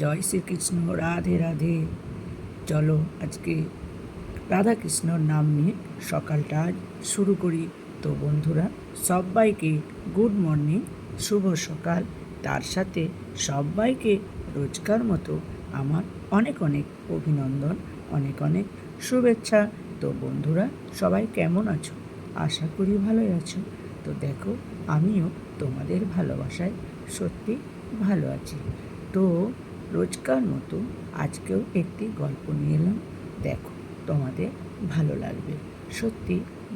জয় শ্রীকৃষ্ণ, রাধে রাধে। চলো আজকে রাধা কৃষ্ণর নাম নিয়ে সকালটা আজ শুরু করি। তো বন্ধুরা, সবাইকে গুড মর্নিং, শুভ সকাল। তার সাথে সবাইকে রোজকার মতো আমার অনেক অনেক অভিনন্দন, অনেক অনেক শুভেচ্ছা। তো বন্ধুরা, সবাই কেমন আছো? আশা করি ভালোই আছো। তো দেখো, আমিও তোমাদের ভালোবাসায় সত্যি ভালো আছি। তো রোজকার মতো আজকেও একটি গল্প নিয়ে এলাম। দেখো, তোমাদের ভালো লাগবে। সত্যি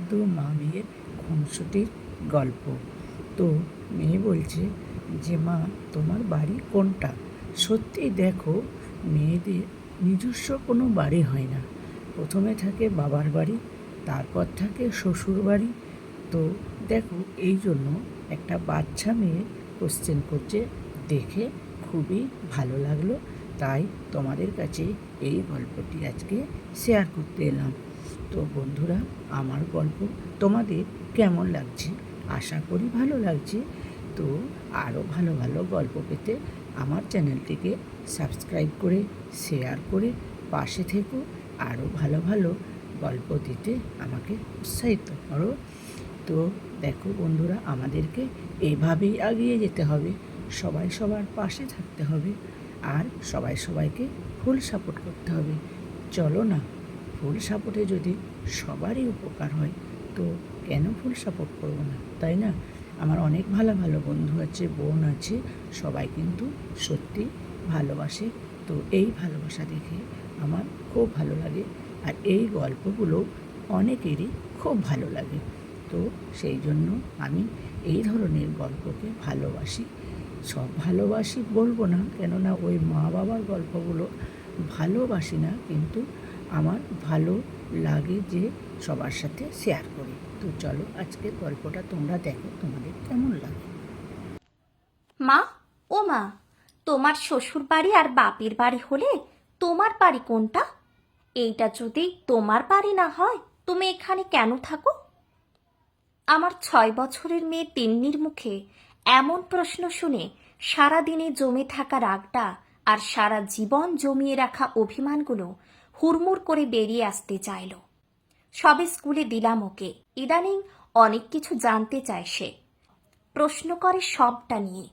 দু মা মেয়ের খুনসুটির গল্প। তো মেয়ে বলছে যে, মা তোমার বাড়ি কোনটা? সত্যি দেখো, মেয়েদের নিজস্ব কোনো বাড়ি হয় না। প্রথমে থাকে বাবার বাড়ি, তারপর থাকে শ্বশুর বাড়ি। তো দেখো, এই জন্য একটা বাচ্চা মেয়ে কোশ্চেন করছে, দেখে খুবই ভালো লাগলো। তাই তোমাদের কাছে এই গল্পটি আজকে শেয়ার করতে এলাম। তো বন্ধুরা, আমার গল্প তোমাদের কেমন লাগছে? আশা করি ভালো লাগছে। তো আরও ভালো ভালো গল্প পেতে আমার চ্যানেলটিকে সাবস্ক্রাইব করে শেয়ার করে পাশে থেকো। আরও ভালো ভালো গল্প দিতে আমাকে উৎসাহিত করো। তো দেখো বন্ধুরা, আমাদেরকে এইভাবেই এগিয়ে যেতে হবে। সবাই সবার পাশে থাকতে হবে, আর সবাই সবাইকে ফুল সাপোর্ট করতে হবে। চলো না, ফুল সাপোর্টে যদি সবারই উপকার হয়, তো কেন ফুল সাপোর্ট করবো না, তাই না? আমার অনেক ভালো ভালো বন্ধু আছে, বোন আছে, সবাই কিন্তু সত্যি ভালোবাসে। তো এই ভালোবাসা দেখে আমার খুব ভালো লাগে, আর এই গল্পগুলো অনেকেরই খুব ভালো লাগে। তো সেই জন্য আমি এই ধরনের গল্পকে ভালোবাসি। সব ভালোবাসি বলবো না, কেননা ওই মা বাবার গল্পগুলো ভালোবাসি না, কিন্তু আমার ভালো লাগে যে সবার সাথে শেয়ার করি। তো চলো আজকের গল্পটা তোমরা দেখো, তোমাদের কেমন লাগে। মা, ও মা, তোমার শ্বশুর বাড়ি আর বাপের বাড়ি হলে তোমার বাড়ি কোনটা? এইটা যদি তোমার বাড়ি না হয়, তুমি এখানে কেন থাকো? আমার 6 বছরের মেয়ে তিন্নির মুখে এমন প্রশ্ন শুনে সারাদিনে জমে থাকা রাগটা আর সারা জীবন জমিয়ে রাখা অভিমানগুলো হুড়মুড় করে বেরিয়ে আসতে চাইল। সবে স্কুলে দিলাম ওকে। ইদানিং অনেক কিছু জানতে চায় সে, প্রশ্ন করে সবটা নিয়ে।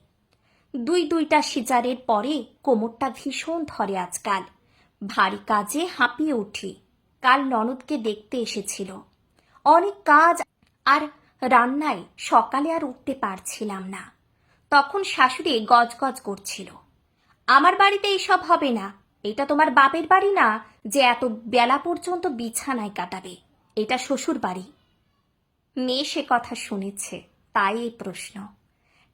দুইটা সিজারের পরে কোমরটা ভীষণ ধরে আজকাল। ভারী কাজে হাঁপিয়ে উঠি। কাল ননদকে দেখতে এসেছিল। অনেক কাজ আর রান্নায় সকালে আর উঠতে পারছিলাম না। তখন শাশুড়ি গজগজ করছিল, আমার বাড়িতে এইসব হবে না। এটা তোমার বাপের বাড়ি না যে এত বেলা পর্যন্ত বিছানায় কাটাবে। এটা শ্বশুর বাড়ি। মেয়ে সে কথা শুনেছে, তাই এই প্রশ্ন।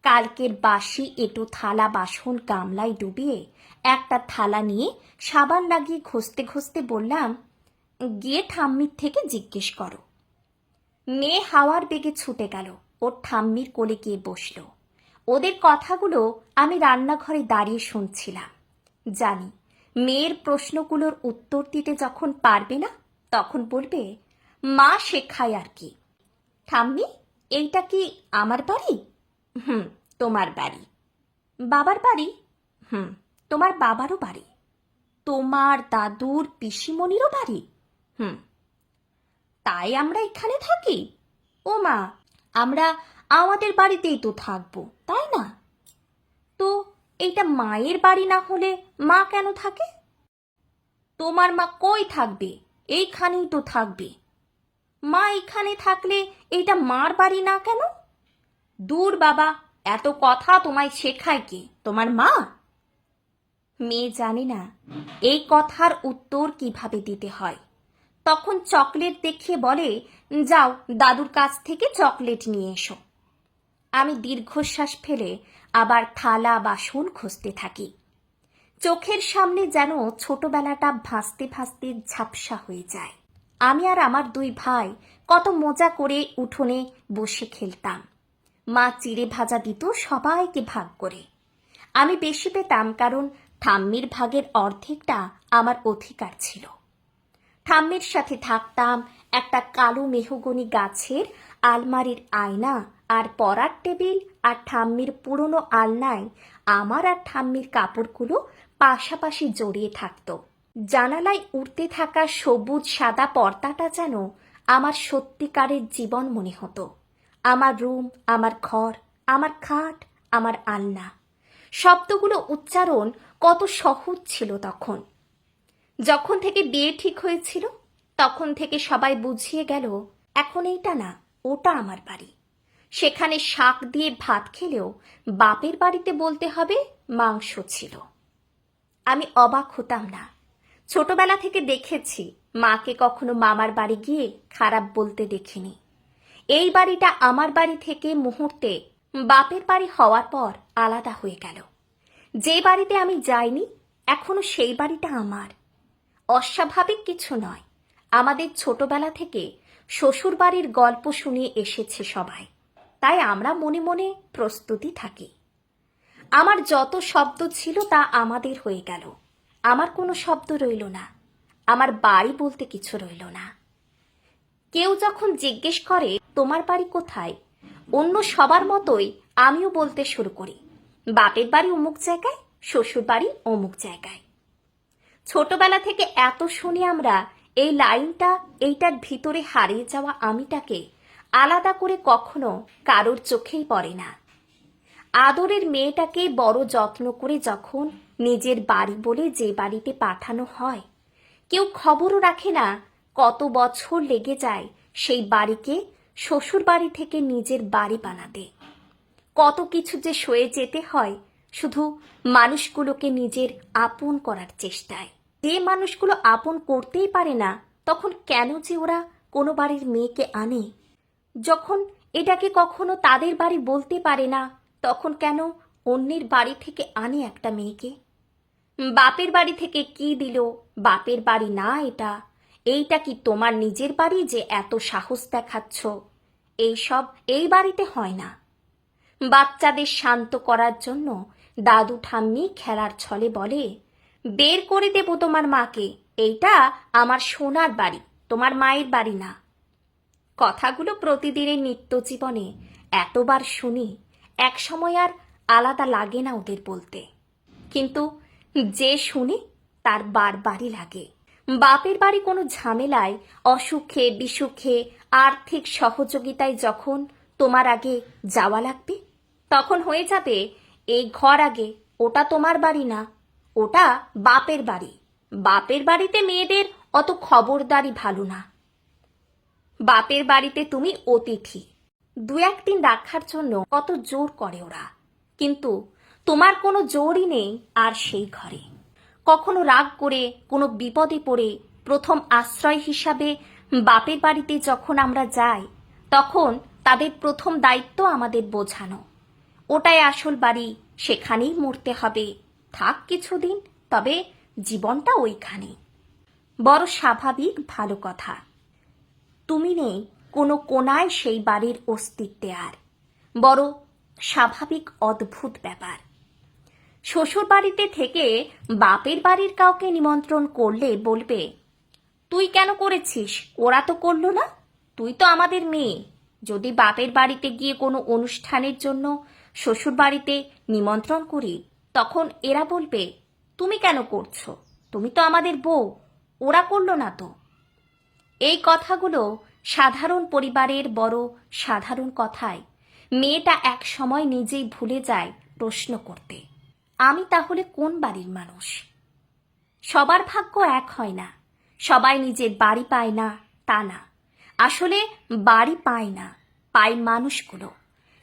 কালকের বাসি এঁটো থালা বাসন গামলায় ডুবিয়ে একটা থালা নিয়ে সাবান লাগিয়ে ঘষতে ঘষতে বললাম, গিয়ে ঠাম্মির থেকে জিজ্ঞেস করো। মেয়ে হাওয়ার বেগে ছুটে গেল, ওর ঠাম্মির কোলে গিয়ে বসল। ওদের কথাগুলো আমি রান্নাঘরে দাঁড়িয়ে শুনছিলাম। জানি মেয়ের প্রশ্নগুলোর উত্তর দিতে যখন পারবে না, তখন বলবে, মা শেখায় আর কি। ঠাম্মি, এইটা কি আমার বাড়ি? হুম, তোমার বাড়ি। বাবার বাড়ি? হুম, তোমার বাবারও বাড়ি। তোমার দাদুর পিসিমণিরও বাড়ি? হুম। তাই আমরা এখানে থাকি? ও মা, আমরা আমাদের বাড়িতেই তো থাকবো, তাই না? তো এইটা মায়ের বাড়ি না হলে মা কেন থাকে? তোমার মা কই থাকবে? এইখানেই তো থাকবে। মা এখানে থাকলে এইটা মার বাড়ি না কেন? দূর বাবা, এত কথা তোমায় শেখায় কে? তোমার মা? মেয়ে জানে না এই কথার উত্তর কিভাবে দিতে হয়। তখন চকলেট দেখিয়ে বলে, যাও দাদুর কাছ থেকে চকলেট নিয়ে এসো। আমি দীর্ঘশ্বাস ফেলে আবার থালা বাসন ঘষতে থাকি। চোখের সামনে যেন ছোটবেলাটা ভাসতে ভাসতে ঝাপসা হয়ে যায়। আমি আর আমার 2 ভাই কত মজা করে উঠোনে বসে খেলতাম। মা চিড়ে ভাজা দিত সবাইকে ভাগ করে। আমি বেশি পেতাম, কারণ ঠাম্মির ভাগের অর্ধেকটা আমার অধিকার ছিল। ঠাম্মির সাথে থাকতাম একটা কালো মেহগনি গাছের আলমারির আয়না আর পড়ার টেবিল, আর ঠাম্মির পুরনো আলনায় আমার আর ঠাম্মির কাপড়গুলো পাশাপাশি জড়িয়ে থাকত। জানালায় উড়তে থাকা সবুজ সাদা পর্দাটা যেন আমার সত্যিকারের জীবন মনে হতো। আমার রুম, আমার ঘর, আমার খাট, আমার আলনা, শব্দগুলো উচ্চারণ কত সহজ ছিল তখন। যখন থেকে বিয়ে ঠিক হয়েছিল তখন থেকে সবাই বুঝিয়ে গেল এখন এইটা না, ওটা আমার বাড়ি। সেখানে শাক দিয়ে ভাত খেলেও বাপের বাড়িতে বলতে হবে মাংস ছিল। আমি অবাক হতাম না। ছোটবেলা থেকে দেখেছি মাকে কখনো মামার বাড়ি গিয়ে খারাপ বলতে দেখিনি। এই বাড়িটা আমার বাড়ি থেকে মুহূর্তে বাপের বাড়ি হওয়ার পর আলাদা হয়ে গেল। যে বাড়িতে আমি যাইনি এখনো সেই বাড়িটা আমার। অস্বাভাবিক কিছু নয়, আমাদের ছোটবেলা থেকে শ্বশুর বাড়ির গল্প শুনিয়ে এসেছে সবাই, তাই আমরা মনে মনে প্রস্তুতি থাকি। আমার যত শব্দ ছিল তা আমাদের হয়ে গেল। আমার কোনো শব্দ রইল না, আমার বাড়ি বলতে কিছু রইল না। কেউ যখন জিজ্ঞেস করে তোমার বাড়ি কোথায়, অন্য সবার মতোই আমিও বলতে শুরু করি বাপের বাড়ি অমুক জায়গায়, শ্বশুর বাড়ি অমুক জায়গায়। ছোটবেলা থেকে এত শুনি আমরা, এই লাইনটা এইটার ভিতরে হারিয়ে যাওয়া আমিটাকে আলাদা করে কখনো কারোর চোখেই পড়ে না। আদরের মেয়েটাকে বড় যত্ন করে যখন নিজের বাড়ি বলে যে বাড়িতে পাঠানো হয়, কেউ খবরও রাখে না কত বছর লেগে যায় সেই বাড়িকে শ্বশুর বাড়ি থেকে নিজের বাড়ি বানাতে। কত কিছু যে সয়ে যেতে হয় শুধু মানুষগুলোকে নিজের আপন করার চেষ্টায়। যে মানুষগুলো আপন করতেই পারে না তখন কেন যে ওরা কোনো বাড়ির মেয়েকে আনে? যখন এটাকে কখনো তাদের বাড়ি বলতে পারে না তখন কেন অন্যের বাড়ি থেকে আনে একটা মেয়েকে? বাপের বাড়ি থেকে কি দিল, বাপের বাড়ি না এটা, এইটা কি তোমার নিজের বাড়ি যে এত সাহস দেখাচ্ছ? এইসব এই বাড়িতে হয় না। বাচ্চাদের শান্ত করার জন্য দাদু ঠাম্মি খেলার ছলে বলে বের করে দেব তোমার মাকে, এইটা আমার সোনার বাড়ি, তোমার মায়ের বাড়ি না। কথাগুলো প্রতিদিনের নিত্য জীবনে এতবার শুনি, এক সময় আর আলাদা লাগে না ওদের বলতে, কিন্তু যে শুনে তার বারবারই লাগে। বাপের বাড়ি কোনো ঝামেলায়, অসুখে বিসুখে, আর্থিক সহযোগিতায় যখন তোমার আগে যাওয়া লাগবে তখন হয়ে যাবে এই ঘর আগে, ওটা তোমার বাড়ি না, ওটা বাপের বাড়ি। বাপের বাড়িতে মেয়েদের অত খবরদারি ভালো না। বাপের বাড়িতে তুমি অতিথি, দু একদিন রাখার জন্য কত জোর করে ওরা, কিন্তু তোমার কোনো জোরই নেই আর সেই ঘরে। কখনো রাগ করে, কোনো বিপদে পড়ে প্রথম আশ্রয় হিসাবে বাপের বাড়িতে যখন আমরা যাই তখন তাদের প্রথম দায়িত্ব আমাদের বোঝানো ওটাই আসল বাড়ি, সেখানেই মরতে হবে, থাক কিছুদিন, তবে জীবনটা ওইখানে। বড় স্বাভাবিক, ভালো কথা। তুমি নেই কোনো কোনায় সেই বাড়ির অস্তিত্বে আর, বড় স্বাভাবিক অদ্ভুত ব্যাপার। শ্বশুর বাড়িতে থেকে বাপের বাড়ির কাউকে নিমন্ত্রণ করলে বলবে তুই কেন করেছিস, ওরা তো করলো না, তুই তো আমাদের মেয়ে। যদি বাপের বাড়িতে গিয়ে কোনো অনুষ্ঠানের জন্য শ্বশুর বাড়িতে নিমন্ত্রণ করি তখন এরা বলবে তুমি কেন করছো, তুমি তো আমাদের বউ, ওরা করলো না তো। এই কথাগুলো সাধারণ পরিবারের বড় সাধারণ কথায় মেয়েটা এক সময় নিজেই ভুলে যায় প্রশ্ন করতে, আমি তাহলে কোন বাড়ির মানুষ? সবার ভাগ্য এক হয় না, সবাই নিজের বাড়ি পায় না তা না, আসলে বাড়ি পায় না, পায় মানুষগুলো।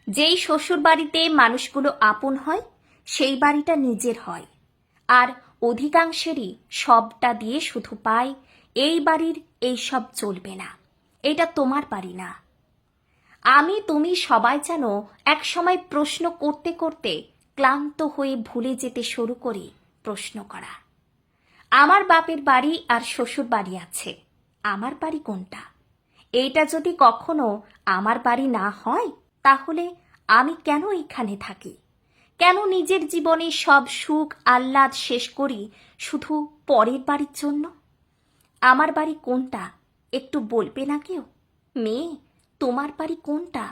যেই শ্বশুর বাড়িতে মানুষগুলো আপন হয় সেই বাড়িটা নিজের হয়, আর অধিকাংশেরই সবটা দিয়ে শুধু পায় এই বাড়ির এই সব চলবে না, এটা তোমার বাড়ি না। আমি তুমি সবাই যেন এক সময় প্রশ্ন করতে করতে ক্লান্ত হয়ে ভুলে যেতে শুরু করি প্রশ্ন করা। আমার বাপের বাড়ি আর শ্বশুর বাড়ি আছে, আমার বাড়ি কোনটা? এইটা যদি কখনো আমার বাড়ি না হয় তাহলে আমি কেন এখানে থাকি? কেন নিজের জীবনে সব সুখ আহ্লাদ শেষ করি শুধু পরের বাড়ির জন্য? আমার বাড়ি কোনটা একটু বলবে না কেউ? মেয়ে, তোমার বাড়ি কোনটা?